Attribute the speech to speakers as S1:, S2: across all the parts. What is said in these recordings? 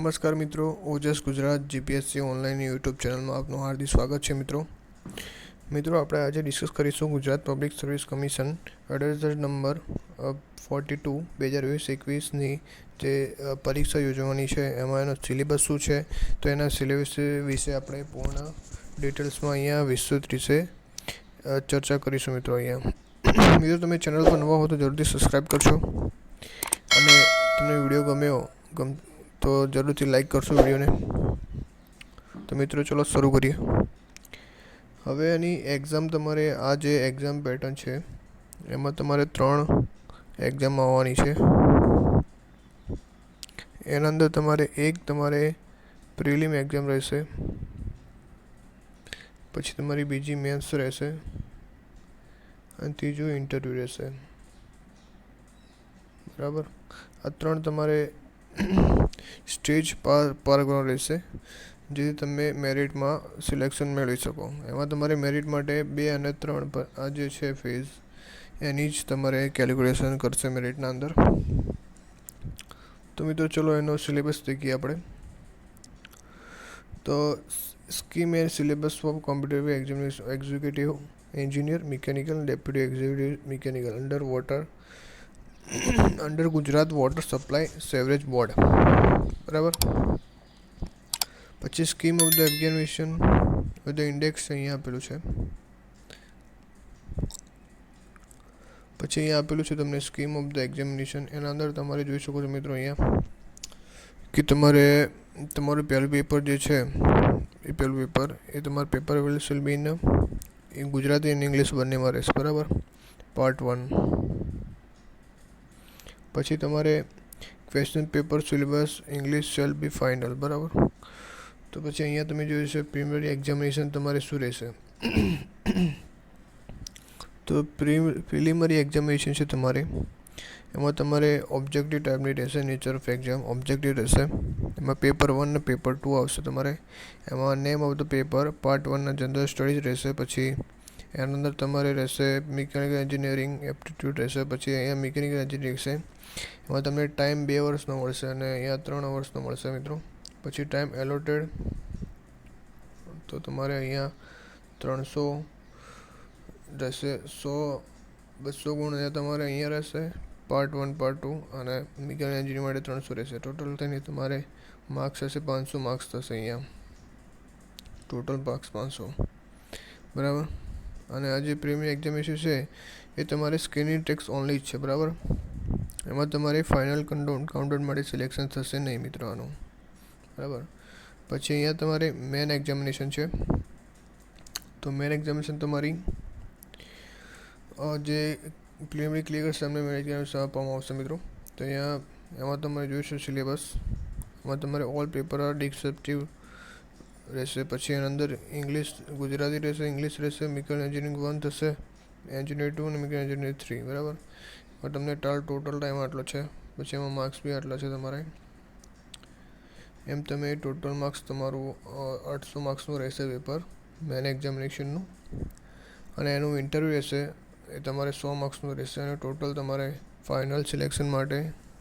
S1: નમસ્કાર મિત્રો, ઓજસ Gujarat GPSC online YouTube ચેનલમાં આપનું હાર્દિક સ્વાગત છે મિત્રો આપણે આજે ડિસ્કસ કરીશું Gujarat public service commission adviser number 42 2020-21ની જે પરીક્ષા યોજવાની છે એમાં એનો સિલેબસ શું છે, તો એના સિલેબસ વિશે આપણે પૂર્ણ ડિટેલ્સમાં અહીંયા વિસ્તૃત રીતે ચર્ચા કરીશું મિત્રો. મિત્રો તમે ચેનલ પર નવા હો તો જરૂરથી સબસ્ક્રાઈબ કરશો અને તમને વિડીયો તો જરૂરથી લાઈક કરશો વિડીયોને. તો મિત્રો ચલો શરૂ કરીએ. હવે એની એક્ઝામ તમારે આ જે એક્ઝામ પેટર્ન છે એમાં તમારે 3 એક્ઝામ આવવાની છે. એના અંદર તમારે પ્રિલિમ એક્ઝામ રહેશે, પછી તમારી બીજી મેન્સ રહેશે અને ત્રીજું ઇન્ટરવ્યૂ રહેશે. બરાબર, આ 3 તમારે સ્ટેજ પાર કરવાનું રહેશે જેથી તમે મેરિટમાં સિલેક્શન મેળવી શકો. એમાં તમારે મેરિટ માટે 2 અને 3 પર આ જે છે ફેઝ એની જ તમારે કેલ્ક્યુલેશન કરશે મેરિટના અંદર. તો મિત્રો ચલો એનો સિલેબસ દેખીએ આપણે. તો scheme and syllabus for competitive examination executive engineer mechanical deputy executive mechanical under Gujarat water supply sewerage board. બરાબર. પછી scheme of the examination with index અહીંયા આપેલું છે. પછી અહીંયા આપેલું છે તમને સ્કીમ ઓફ ધ એક્ઝામિનેશન. એના અંદર તમારે જોઈ શકો છો મિત્રો અહીંયા કે તમારું પહેલું પેપર જે છે એ તમારું paper will be in Gujarati અને ઇંગ્લિશ બંનેમાં રહેશે. બરાબર, પાર્ટ 1. પછી તમારે question paper syllabus English shall be final. બરાબર. તો પછી અહીંયા તમે જોયું છે પ્રિલિમિનરી એક્ઝામિનેશન તમારે શું રહેશે. તો પ્રિલિમિનરી એક્ઝામિનેશન છે એમાં તમારે ઓબ્જેક્ટિવ ટાઈપની રહેશે. નેચર ઓફ એક્ઝામ ઓબ્જેક્ટિવ રહેશે. એમાં પેપર 1 અને પેપર 2 આવશે તમારે. એમાં name of the paper part 1 ના જનરલ સ્ટડીઝ રહેશે. પછી એના અંદર તમારે રહેશે મિકેનિકલ એન્જિનિયરિંગ એપ્ટિટ્યૂડ રહેશે. પછી અહીંયા મિકેનિકલ એન્જિનિયરિંગ છે એમાં તમને ટાઈમ 2 વર્ષનો મળશે અને અહીંયા 3 વર્ષનો મળશે મિત્રો. પછી ટાઈમ એલોટેડ તો તમારે અહીંયા 300 રહેશે. 200 ગુણ તમારે અહીંયા રહેશે પાર્ટ 1 પાર્ટ 2 અને મિકેનિકલ એન્જિનિયરિંગ માટે 300 રહેશે. ટોટલ થઈને તમારે માર્ક્સ હશે 500 માર્ક્સ થશે અહીંયા. Total marks 500. બરાબર. અને આ જે પ્રિલિમિનરી એક્ઝામિનેશન છે એ તમારે સ્ક્રીનિંગ ટેક્સ ઓનલી જ છે. બરાબર. એમાં તમારે ફાઇનલ કાઉન્ટર માટે સિલેક્શન થશે નહીં મિત્રો આનું. બરાબર. પછી અહીંયા તમારે મેન એક્ઝામિનેશન છે. તો મેન એક્ઝામિનેશન તમારી જે પ્રિલિમિનરી ક્લિયર સામે મેન એક્ઝામિનેશન આપવામાં આવશે મિત્રો. તો એમાં તમારે જોઈશું સિલેબસ. એમાં તમારે ઓલ પેપર આર ડિસ્ક્રિપ્ટિવ રહેશે. પછી એના અંદર ઇંગ્લિશ ગુજરાતી રહેશે, ઇંગ્લિશ રહેશે, મિકેનિકલ એન્જિનિયરિંગ 1 થશે, એન્જિનિયરિંગ 2 અને મિકેનિકલ એન્જિનિયરિંગ 3. બરાબર. તમને ટોટલ ટાઈમ આટલો છે. પછી એમાં માર્ક્સ બી આટલા છે તમારે. એમ તમે ટોટલ માર્ક્સ તમારું 800 માર્ક્સનું રહેશે પેપર મેન એક્ઝામિનેશનનું. અને એનું ઇન્ટરવ્યૂ રહેશે એ તમારે 100 માર્ક્સનું રહેશે. અને ટોટલ તમારે ફાઇનલ સિલેક્શન માટે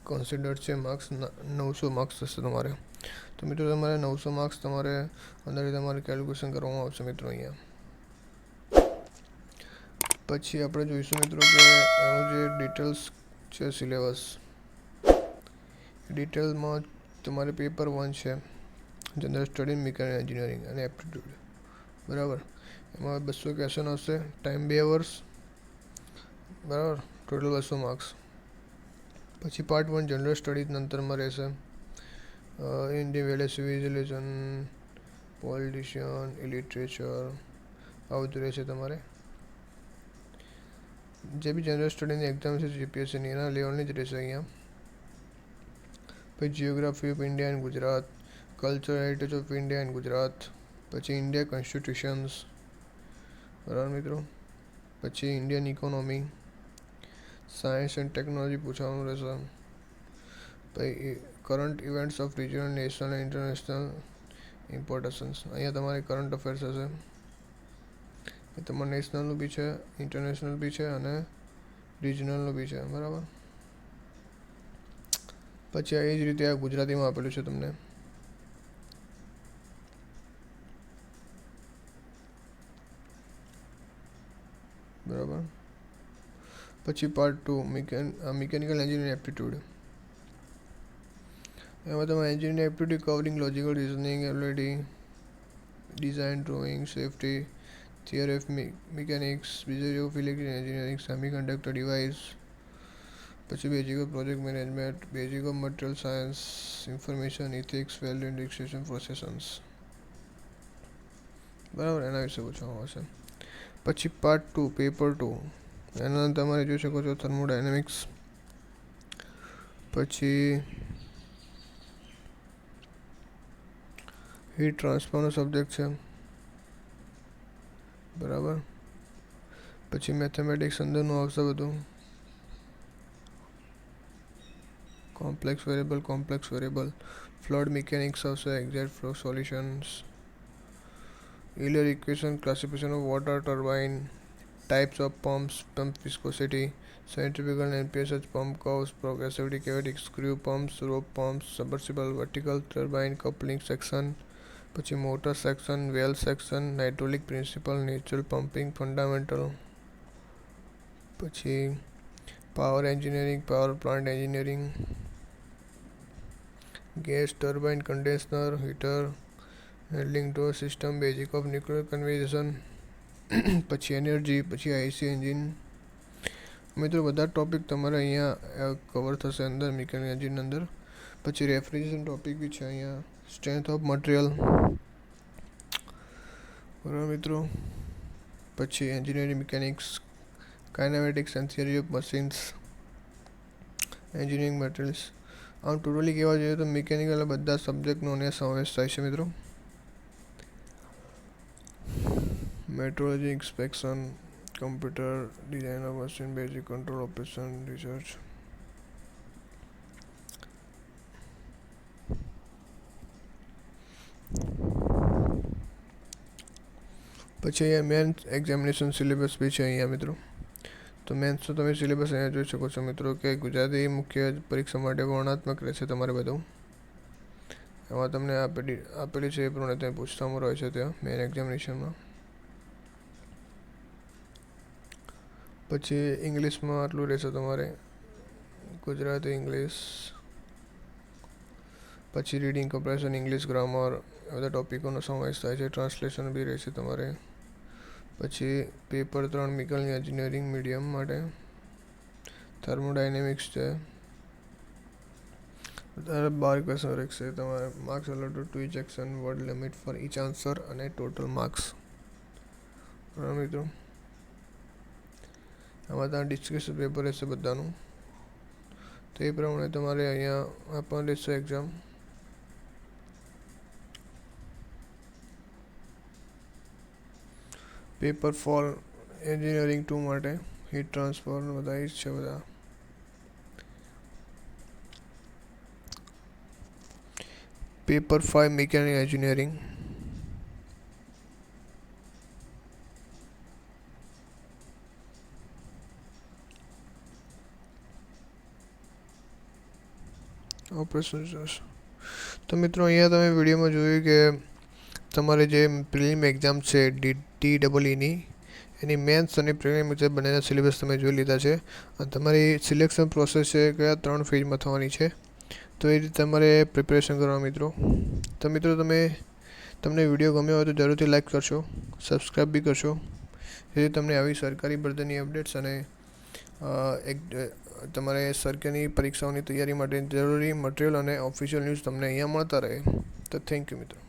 S1: કન્સિડર્ડ છે માર્ક્સ 900 માર્ક્સ થશે તમારે. તો મિત્રો તમારે 900 માર્ક્સ તમારે કેલ્ક્યુલેશન કરવામાં આવશે મિત્રો અહીંયા. પછી આપણે જોઈશું મિત્રો કે એનું જે ડિટેલ્સ છે સિલેબસ ડિટેલમાં તમારે પેપર 1 છે જનરલ સ્ટડી મિકેનિકલ એન્જિનિયરિંગ અને એપ્ટિટ્યૂડ. બરાબર. એમાં 200 ક્વેશ્ચન હશે, ટાઈમ 2 વર્ષ. બરાબર. Total 200 marks. પછી પાર્ટ 1 જનરલ સ્ટડીઝ અંતરમાં રહેશે. Indian value civilisation, politician, literature આ બધું રહેશે તમારે. જે બી જનરલ સ્ટડીની એક્ઝામ છે જીપીએસસીની એના લેવલની જ રહેશે અહીંયા. પછી geography of India and Gujarat, culture heritage of India and Gujarat, પછી ઇન્ડિયા કોન્સ્ટિટ્યુશન્સ. બરાબર મિત્રો. પછી Indian economy, science and technology પૂછવાનું રહેશે. પછી current events of regional, national and international importance. અહીંયા તમારે કરંટ અફેર્સ હશે. એ તમારે નેશનલનું બી છે, ઇન્ટરનેશનલ બી છે અને રિજનલનું બી છે. બરાબર. પછી એ જ રીતે આ ગુજરાતીમાં આપેલું છે તમને. બરાબર. પછી પાર્ટ 2 મિકેનિકલ એન્જિનિયરિંગ એપ્ટિટ્યૂડ. એમાં તમારે engineering aptitude covering logical reasoning, ability, design, drawing, safety, theory of mechanics, basic of electrical engineering, semiconductor device, પછી basic of project management, basic of material science, information ethics, value indication processions. બરાબર, એના વિશે પૂછવામાં આવશે. પછી part 2 paper 2, એના તમારે જોઈ શકો છો થર્મોડાયનેમિક્સ. પછી હીટ ટ્રાન્સફરનો સબ્જેક્ટ છે. બરાબર. પછી મેથેમેટિક્સ અંદરનું આવશે બધું. કોમ્પ્લેક્સ વેરિયેબલ, ફ્લુઇડ મિકેનિક્સ આવશે, exact flow solutions, Euler equation, classification of water turbine, types of pumps, pump viscosity, centrifugal and NPSH pump curves, progressivity, cavity, screw pumps, rope pumps, submersible, vertical turbine, coupling section, પછી motor section, well section, hydraulic principle, natural pumping, fundamental. પછી power engineering, power plant engineering, gas turbine, condenser, heater, handling door system, basic of nuclear conversion, પછી energy, પછી IC engine. મિત્રો બધા topic તમારે અહીંયા cover થશે અંદર મિકેનિકલ એન્જિન અંદર. પછી રેફ્રિજરેશન ટોપિક બી છે અહીંયા, સ્ટ્રેન્થ ઓફ મટીરિયલ. બરાબર મિત્રો. પછી engineering mechanics, kinematics and theory of machines, engineering materials. આમ ટોટલી કહેવા જોઈએ તો મિકેનિકલ બધા સબ્જેક્ટનો અહીંયા સમાવેશ થાય છે મિત્રો. metrology, inspection, computer, design of machine, basic control, operation, research. પછી અહીંયા મેન એક્ઝામિનેશન સિલેબસ બી છે અહીંયા મિત્રો. તો મેન્સ તો તમે સિલેબસ અહીંયા જોઈ શકો છો મિત્રો કે ગુજરાતી મુખ્ય પરીક્ષા માટે વર્ણનાત્મક રહેશે તમારે બધું. એમાં તમને આપેલી છે એ પ્રમાણે ત્યાં પૂછવામાં રહે છે ત્યાં મેન એક્ઝામિનેશનમાં. પછી ઇંગ્લિશમાં આટલું રહેશે તમારે, ગુજરાતી ઇંગ્લિશ. પછી રીડિંગ કમ્પ્રેશન, ઇંગ્લિશ ગ્રામર, બધા ટોપિકોનો સમાવેશ થાય છે. ટ્રાન્સલેશન બી રહેશે તમારે. પછી પેપર 3 મિકેનિકલ એન્જિનિયરિંગ મીડિયમ માટે, થર્મોડાયનેમિક્સ છે. 12 ક્વેશ્ચન રહેશે તમારે. Marks allotted to each action, word limit for each answer અને ટોટલ માર્ક્સ. બરાબર મિત્રો. આમાં ત્યાં ડિસ્કશન પેપર રહેશે બધાનું. તો એ પ્રમાણે તમારે અહીંયા આપવાનું રહેશે એક્ઝામ. પેપર 4 એન્જિનિયરિંગ 2 માટે હીટ ટ્રાન્સફર બધા જ છે બધા. Paper 5 mechanical engineering. ઓપરેશન. તો મિત્રો અહીંયા તમે વિડીયોમાં જોયું કે તમારે જે પ્રિલિમ એક્ઝામ છે TEEની, એની મેન્સ અને પ્રિલિમ એક્ઝામ બંનેના સિલેબસ તમે જોઈ લીધા છે. અને તમારી સિલેક્શન પ્રોસેસ છે કયા 3 ફેઝમાં થવાની છે. તો એ રીતે તમારે પ્રિપેરેશન કરવા મિત્રો. તો મિત્રો તમને વિડીયો ગમ્યો હોય તો જરૂરથી લાઈક કરશો, સબસ્ક્રાઈબ બી કરશો. જેથી તમને આવી સરકારી ભરતીની અપડેટ્સ અને તમારે સરકારી પરીક્ષાઓની તૈયારી માટે જરૂરી મટીરિયલ અને ઓફિશિયલ ન્યૂઝ તમને અહીંયા મળતા રહે. તો થેન્ક યુ મિત્રો.